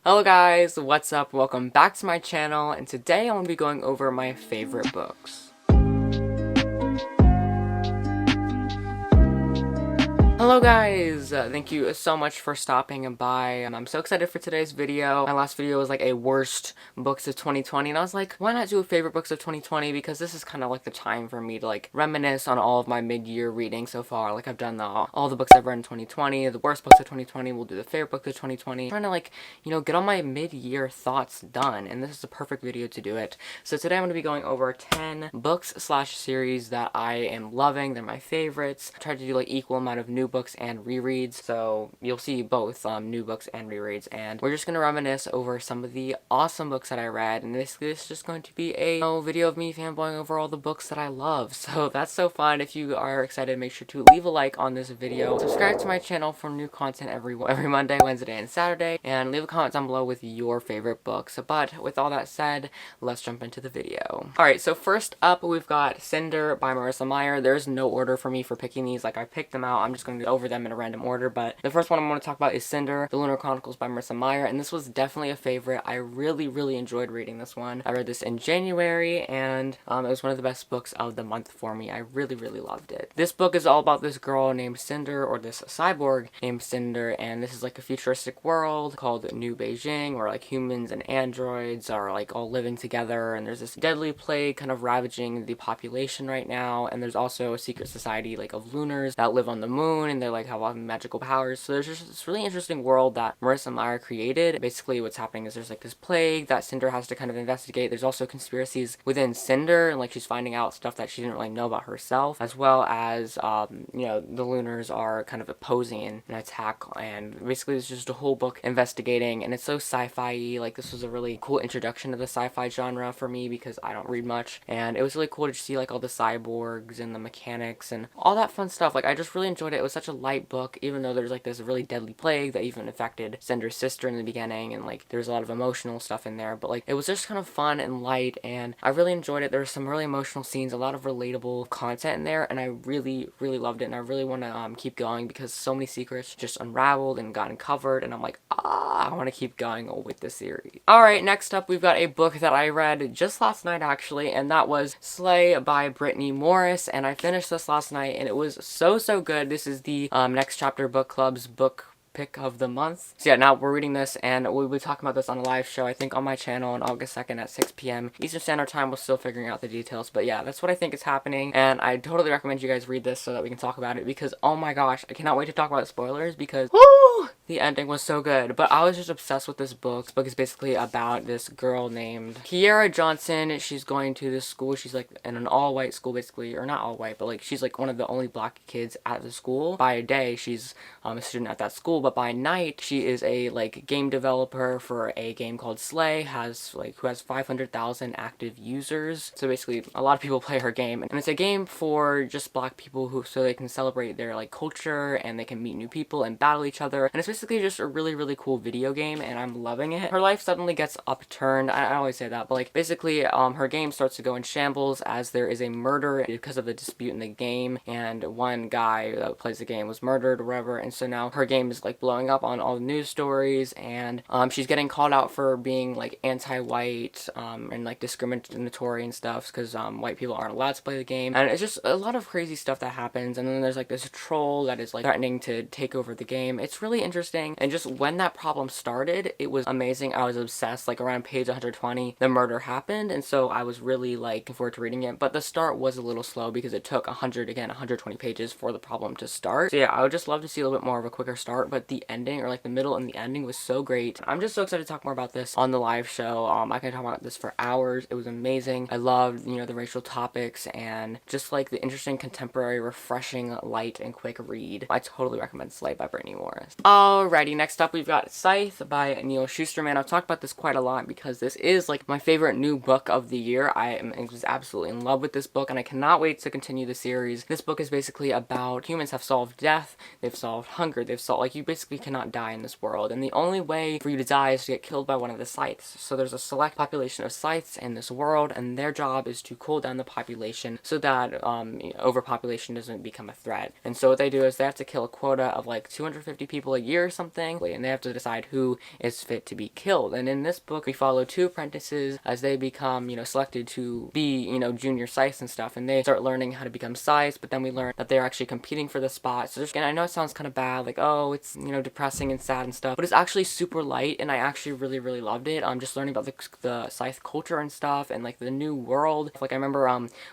Hello guys, what's up? Welcome back to my channel, and today I'm going to be going over my favorite books. Hello guys! Thank you so much for stopping by. I'm so excited for today's video. My last video was like a worst books of 2020, and I was like, why not do a favorite books of 2020? Because this is kind of like the time for me to like reminisce on all of my mid-year reading so far. Like I've done all the books I've read in 2020, the worst books of 2020, we'll do the favorite books of 2020. I'm trying to like, get all my mid-year thoughts done, and this is the perfect video to do it. So today I'm going to be going over 10 books slash series that I am loving. They're my favorites. I tried to do like equal amount of new books and rereads, so you'll see both new books and rereads, and we're just gonna reminisce over some of the awesome books that I read, and this is just going to be a video of me fanboying over all the books that I love. So that's so fun. If you are excited, make sure to leave a like on this video, subscribe to my channel for new content every Monday, Wednesday, and Saturday, and leave a comment down below with your favorite books. But with all that said, let's jump into the video. Alright, so first up we've got Cinder by Marissa Meyer. There's no order for me for picking these. Like, I picked them out, I'm just going to go over them in a random order, but the first one I'm going to talk about is Cinder, The Lunar Chronicles by Marissa Meyer, and this was definitely a favorite. I really enjoyed reading this one. I read this in January, and it was one of the best books of the month for me. I really loved it. This book is all about this girl named Cinder, or this cyborg named Cinder, and this is like a futuristic world called New Beijing, where like humans and androids are like all living together, and there's this deadly plague kind of ravaging the population right now, and there's also a secret society like of lunars that live on the moon, and they like have magical powers. So there's just this really interesting world that Marissa Meyer created. Basically what's happening is there's like this plague that Cinder has to kind of investigate. There's also conspiracies within Cinder, and like she's finding out stuff that she didn't really know about herself, as well as the lunars are kind of opposing an attack, and basically it's just a whole book investigating, and it's so sci-fi-y. Like, this was a really cool introduction to the sci-fi genre for me because I don't read much, and it was really cool to see like all the cyborgs and the mechanics and all that fun stuff. Like, I just really enjoyed it. It was such a light book, even though there's like this really deadly plague that even affected Cinder's sister in the beginning, and like there's a lot of emotional stuff in there, but like it was just kind of fun and light, and I really enjoyed it. There were some really emotional scenes, a lot of relatable content in there, and I really loved it, and I really want to keep going because so many secrets just unraveled and got uncovered, and I'm like, I want to keep going with this series. Alright, next up we've got a book that I read just last night actually, and that was Slay by Brittany Morris, and I finished this last night, and it was so good. This is the Next Chapter Book Club's book pick of the month. So yeah, now we're reading this, and we'll be talking about this on a live show, I think on my channel on August 2nd at 6 p.m. Eastern Standard Time. We're still figuring out the details, but yeah, that's what I think is happening, and I totally recommend you guys read this so that we can talk about it, because oh my gosh, I cannot wait to talk about spoilers, because woo, the ending was so good. But I was just obsessed with this book. This book is basically about this girl named Kiera Johnson. She's going to this school. She's like in an all-white school basically, or not all-white, but like she's like one of the only black kids at the school. By day, she's a student at that school, but by night she is a like game developer for a game called Slay, who has 500,000 active users. So basically a lot of people play her game, and it's a game for just black people so they can celebrate their like culture, and they can meet new people and battle each other, and it's basically just a really cool video game, and I'm loving it. Her life suddenly gets upturned. I always say that, but like basically her game starts to go in shambles as there is a murder because of the dispute in the game, and one guy that plays the game was murdered or whatever, and so now her game is like blowing up on all the news stories, and she's getting called out for being like anti-white and like discriminatory and stuff, because white people aren't allowed to play the game, and it's just a lot of crazy stuff that happens. And then there's like this troll that is like threatening to take over the game. It's really interesting, and just when that problem started, it was amazing. I was obsessed. Like around page 120 the murder happened, and so I was really like looking forward to reading it, but the start was a little slow because it took 120 pages for the problem to start. So yeah, I would just love to see a little bit more of a quicker start, but the ending, or like the middle and the ending, was so great. I'm just so excited to talk more about this on the live show. I can talk about this for hours. It was amazing. I loved, the racial topics, and just like the interesting, contemporary, refreshing, light, and quick read. I totally recommend Slay by Brittany Morris. Alrighty, next up we've got Scythe by Neil Shusterman. I've talked about this quite a lot because this is like my favorite new book of the year. I am just absolutely in love with this book, and I cannot wait to continue the series. This book is basically about humans have solved death, they've solved hunger, they've solved, like, you basically cannot die in this world, and the only way for you to die is to get killed by one of the Scythes. So there's a select population of Scythes in this world, and their job is to cool down the population so that overpopulation doesn't become a threat. And so what they do is they have to kill a quota of like 250 people a year year or something, and they have to decide who is fit to be killed. And in this book, we follow 2 apprentices as they become, selected to be, junior Scythes and stuff, and they start learning how to become Scythes, but then we learn that they're actually competing for the spot. So and I know it sounds kind of bad, like, oh, it's, depressing and sad and stuff, but it's actually super light, and I actually really, really loved it. Just learning about the Scythe culture and stuff, and, like, the new world. Like, I remember,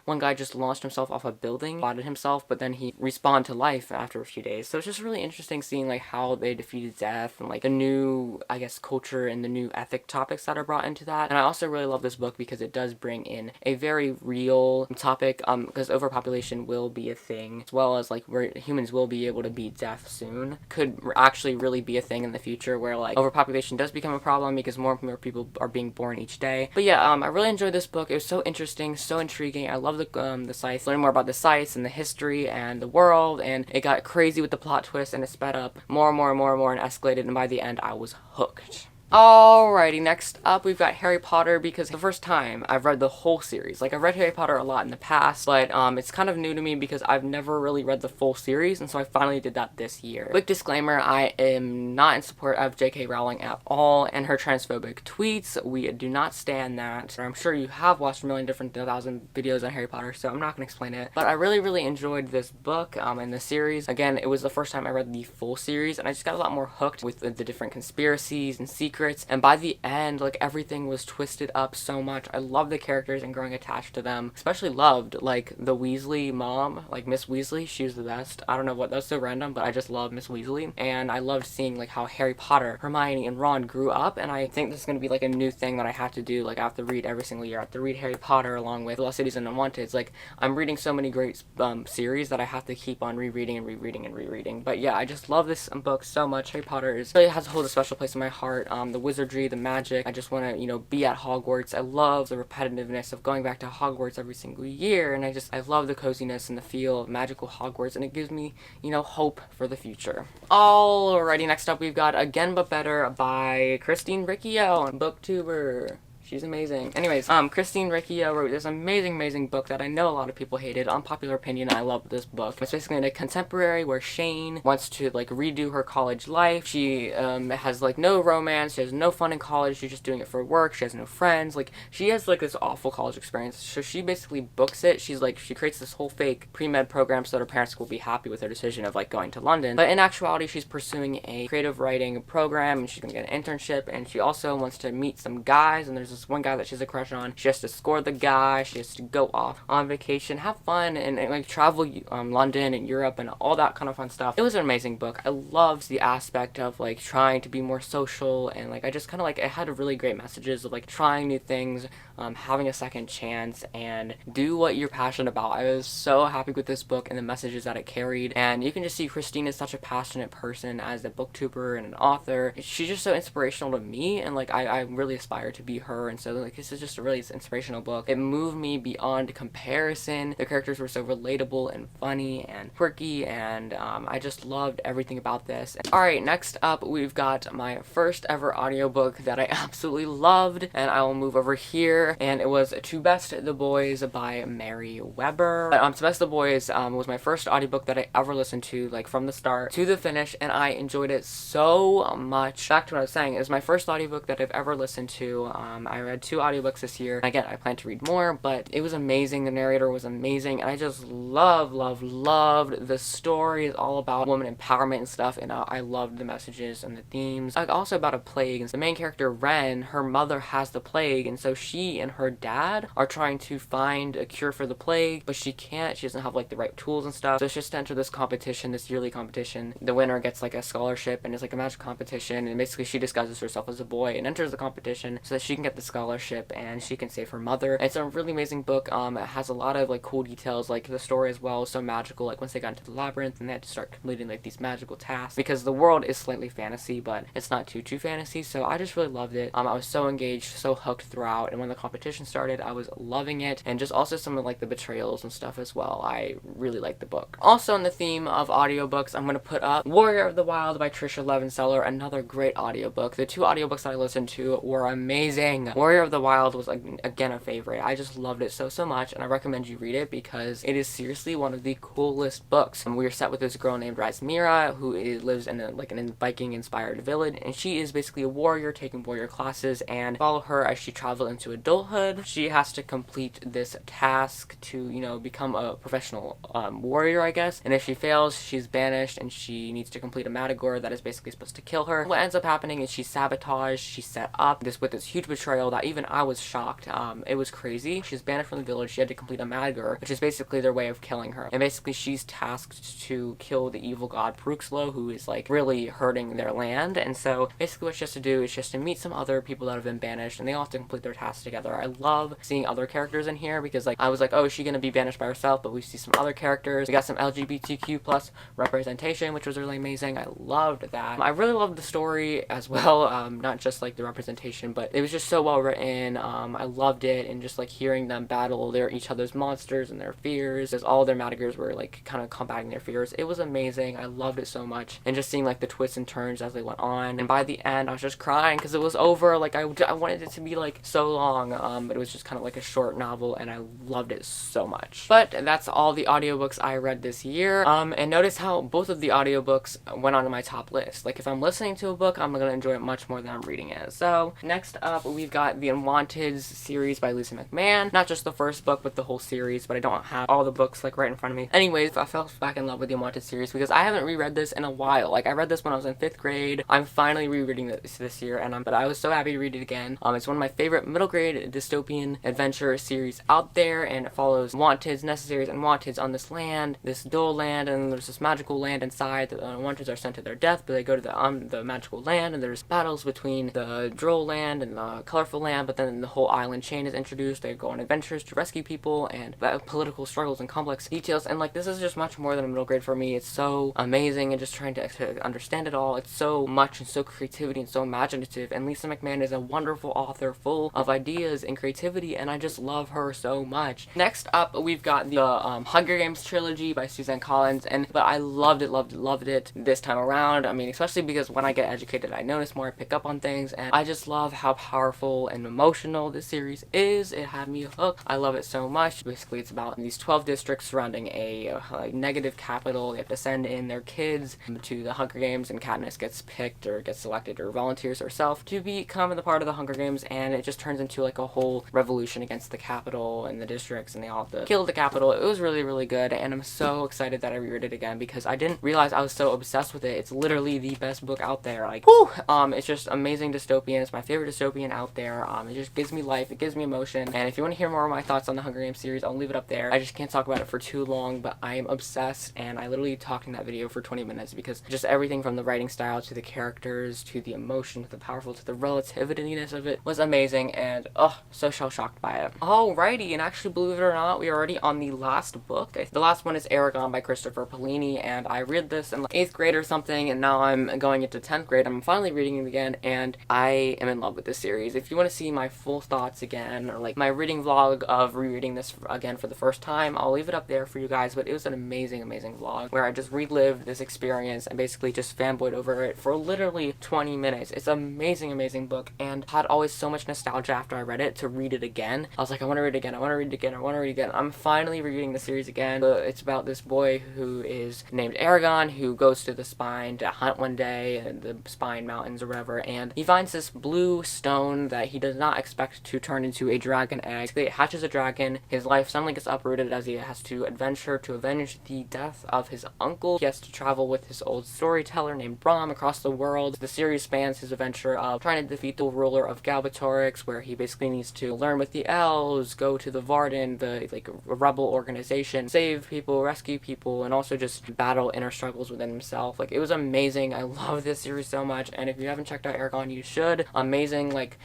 one guy just launched himself off a building, spotted himself, but then he respawned to life after a few days. So it's just really interesting seeing, like, how they defeated death, and, like, the new, I guess, culture and the new ethic topics that are brought into that. And I also really love this book because it does bring in a very real topic, because overpopulation will be a thing, as well as, like, where humans will be able to beat death soon. Could actually really be a thing in the future where, like, overpopulation does become a problem because more and more people are being born each day. But yeah, I really enjoyed this book. It was so interesting, so intriguing. I love the Scythe, learning more about the Scythes and the history and the world, and it got crazy with the plot twist, and it sped up more and more and more and more and escalated, and by the end I was hooked. Alrighty, next up we've got Harry Potter, because the first time I've read the whole series. Like, I've read Harry Potter a lot in the past, but it's kind of new to me because I've never really read the full series, and so I finally did that this year. Quick disclaimer, I am not in support of J.K. Rowling at all and her transphobic tweets. We do not stand that. I'm sure you have watched a million different 1,000 videos on Harry Potter, so I'm not going to explain it. But I really, really enjoyed this book and the series. Again, it was the first time I read the full series, and I just got a lot more hooked with the different conspiracies and secrets. And by the end, like, everything was twisted up so much. I love the characters and growing attached to them. Especially loved, like, the Weasley mom, like Miss Weasley. She was the best. I don't know what, that's so random, but I just love Miss Weasley. And I loved seeing, like, how Harry Potter, Hermione, and Ron grew up. And I think this is going to be, like, a new thing that I have to do. Like, I have to read every single year. I have to read Harry Potter along with Lost Cities and Unwanted. It's like, I'm reading so many great series that I have to keep on rereading and rereading and rereading. But yeah, I just love this book so much. Harry Potter really has to hold a special place in my heart. The wizardry, the magic. I just want to, be at Hogwarts. I love the repetitiveness of going back to Hogwarts every single year, and I love the coziness and the feel of magical Hogwarts, and it gives me, hope for the future. Alrighty, next up we've got Again But Better by Christine Riccio, booktuber. She's amazing. Anyways, Christine Riccio wrote this amazing book that I know a lot of people hated. Unpopular opinion, I love this book. It's basically in a contemporary where Shane wants to, like, redo her college life. She has, like, no romance. She has no fun in college. She's just doing it for work. She has no friends. Like, she has, like, this awful college experience. So she basically books it. She's, like, she creates this whole fake pre-med program so that her parents will be happy with her decision of, like, going to London. But in actuality, she's pursuing a creative writing program, and she's gonna get an internship, and she also wants to meet some guys, and there's this one guy that she has a crush on. She has to score the guy. She has to go off on vacation, have fun, and like travel London and Europe and all that kind of fun stuff. It was an amazing book. I loved the aspect of, like, trying to be more social, and, like, I just kind of, like, it had really great messages of, like, trying new things, having a second chance, and do what you're passionate about. I was so happy with this book and the messages that it carried, and you can just see Christine is such a passionate person as a booktuber and an author. She's just so inspirational to me, and, like, I really aspire to be her, and so, like, this is just a really inspirational book. It moved me beyond comparison. The characters were so relatable and funny and quirky, and I just loved everything about this. Alright, next up we've got my first ever audiobook that I absolutely loved, and I will move over here, and it was To Best the Boys by Mary Weber. To Best the Boys was my first audiobook that I ever listened to, like, from the start to the finish, and I enjoyed it so much. Back to what I was saying, it was my first audiobook that I've ever listened to. I read 2 audiobooks this year. Again, I plan to read more, but it was amazing. The narrator was amazing, and I just loved the story. It's all about woman empowerment and stuff, and I loved the messages and the themes. Like, also about a plague. The main character, Ren, her mother has the plague, and so she and her dad are trying to find a cure for the plague, but she can't. She doesn't have, like, the right tools and stuff, so she has to enter this competition, this yearly competition. The winner gets, like, a scholarship, and it's like a magic competition, and basically she disguises herself as a boy and enters the competition so that she can get the scholarship and she can save her mother. It's a really amazing book. It has a lot of, like, cool details. Like, the story as well is so magical. Like, once they got into the labyrinth and they had to start completing, like, these magical tasks, because the world is slightly fantasy, but it's not too fantasy. So I just really loved it. I was so engaged, so hooked throughout, and when the competition started, I was loving it. And just also some of, like, the betrayals and stuff as well. I really liked the book. Also, in the theme of audiobooks, I'm gonna put up Warrior of the Wild by Trisha Levenseller, another great audiobook. The 2 audiobooks that I listened to were amazing. Warrior of the Wild was, like, again, a favorite. I just loved it so much, and I recommend you read it because it is seriously one of the coolest books. We are set with this girl named Mira, who lives in a Viking-inspired village, and she is basically a warrior taking warrior classes, and follow her as she travels into adulthood. She has to complete this task to, you know, become a professional warrior, I guess, and if she fails, she's banished, and she needs to complete a Matagor that is basically supposed to kill her. What ends up happening is she's sabotaged, she's set up with this huge betrayal that even I was shocked. It was crazy. She's banished from the village, she had to complete a Matagor, which is basically their way of killing her, and basically she's tasked to kill the evil god Bruxlo, who is, like, really hurting their land. And so basically what she has to do is just to meet some other people that have been banished, and they all have to complete their tasks together. I love seeing other characters in here because, like, I was like, oh, is she gonna be banished by herself? But we see some other characters. We got some LGBTQ plus representation, which was really amazing. I loved that. I really loved the story as well, not just, like, the representation, but it was just so well written. I loved it, and just, like, hearing them battle each other's monsters and their fears, as all their Matagors were, like, kind of combating their fears. It was amazing. I loved it so much, and just seeing, like, the twists and turns as they went on, and by the end I was just crying because it was over. Like, I wanted it to be, like, so long, but it was just kind of like a short novel, and I loved it so much. But that's all the audiobooks I read this year, and notice how both of the audiobooks went onto my top list. Like, if I'm listening to a book, I'm gonna enjoy it much more than I'm reading it. So next up, we've got the Unwanted series by Lisa McMahon. Not just the first book, but the whole series, but I don't have all the books, like, right in front of me. Anyways, I fell back in love with the Unwanted series because I haven't reread this in a while. Like, I read this when I was in 5th grade. I'm finally rereading this year, and but I was so happy to read it again. It's one of my favorite middle grade dystopian adventure series out there, and it follows wanteds, necessaries, and wanteds on this land, this dull land, and there's this magical land inside. The wanteds are sent to their death, but they go to the magical land, and there's battles between the droll land and the colorful land, but then the whole island chain is introduced. They go on adventures to rescue people, and political struggles and complex details, and, like, this is just much more than a middle grade for me. It's so amazing, and just trying to understand it all. It's so much and so creativity and so imaginative, and Lisa McMahon is a wonderful author full of ideas and creativity, and I just love her so much. Next up, we've got the Hunger Games trilogy by Suzanne Collins, but I loved it this time around. I mean, especially because when I get educated, I notice more, I pick up on things, and I just love how powerful and emotional this series is. It had me hooked. I love it so much. Basically, it's about these 12 districts surrounding a negative capital. They have to send in their kids to the Hunger Games, and Katniss gets picked or gets selected or volunteers herself to become the part of the Hunger Games, and it just turns into, like, a whole revolution against the capital and the districts, and they all have to kill the capital. It was really good, and I'm so excited that I reread it again because I didn't realize I was so obsessed with it. It's literally the best book out there. Like, whoo! It's just amazing dystopian. It's my favorite dystopian out there. It just gives me life. It gives me emotion, and if you want to hear more of my thoughts on the Hunger Games series, I'll leave it up there. I just can't talk about it for too long, but I am obsessed, and I literally talked in that video for 20 minutes because just everything from the writing style to the characters to the emotion to the powerful to the relativityness of it was amazing, and so shell-shocked by it. Alrighty, and actually, believe it or not, we are already on the last book. The last one is Aragon by Christopher Paolini, and I read this in, like, 8th grade or something, and now I'm going into 10th grade. I'm finally reading it again, and I am in love with this series. If you want to see my full thoughts again, or, like, my reading vlog of rereading this again for the first time, I'll leave it up there for you guys, but it was an amazing vlog where I just relived this experience and basically just fanboyed over it for literally 20 minutes. It's an amazing book, and had always so much nostalgia after I read it to read it again. I was like, I want to read it again, I want to read it again, I want to read it again. I'm finally rereading the series again. It's about this boy who is named Aragon, who goes to the Spine to hunt one day in the Spine Mountains or whatever, and he finds this blue stone that he does not expect to turn into a dragon egg. It hatches a dragon. His life suddenly gets uprooted as he has to adventure to avenge the death of his uncle. He has to travel with his old storyteller named Brom across the world. The series spans his adventure of trying to defeat the ruler of Galbatorix, where he basically needs to learn with the elves, go to the Varden, the, like, rebel organization, save people, rescue people, and also just battle inner struggles within himself. Like, it was amazing. I love this series so much, and if you haven't checked out Aragon, you should. Amazing, like,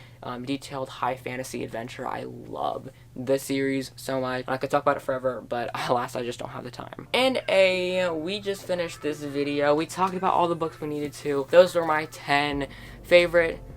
detailed high fantasy adventure. I love this series so much. I could talk about it forever, but alas, I just don't have the time. And we just finished this video. We talked about all the books we needed to. Those were my 10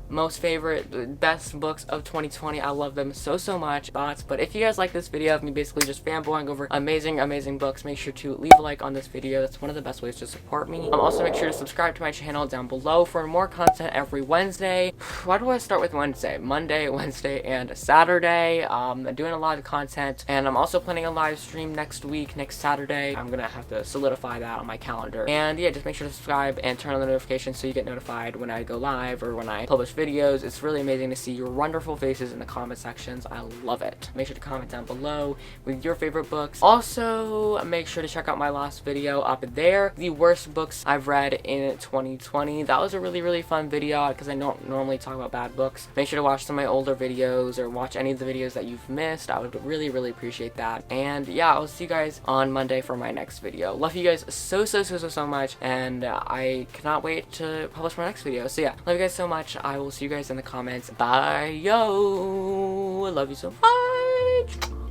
most favorite, best books of 2020. I love them so much. But if you guys like this video of me basically just fanboying over amazing books, make sure to leave a like on this video. That's one of the best ways to support me. Also make sure to subscribe to my channel down below for more content every Wednesday. Why do I start with Wednesday? Monday, Wednesday, and Saturday. I'm doing a lot of content, and I'm also planning a live stream next week, next Saturday. I'm gonna have to solidify that on my calendar. And yeah, just make sure to subscribe and turn on the notifications so you get notified when I go live or when I publish videos. It's really amazing to see your wonderful faces in the comment sections. I love it. Make sure to comment down below with your favorite books. Also, make sure to check out my last video up there, the worst books I've read in 2020. That was a really fun video because I don't normally talk about bad books. Make sure to watch some of my older videos or watch any of the videos that you've missed. I would really appreciate that. And yeah, I'll see you guys on Monday for my next video. Love you guys so much, and I cannot wait to publish my next video. So yeah, love you guys so much. I will see you guys in the comments. Bye, yo. Love you so much.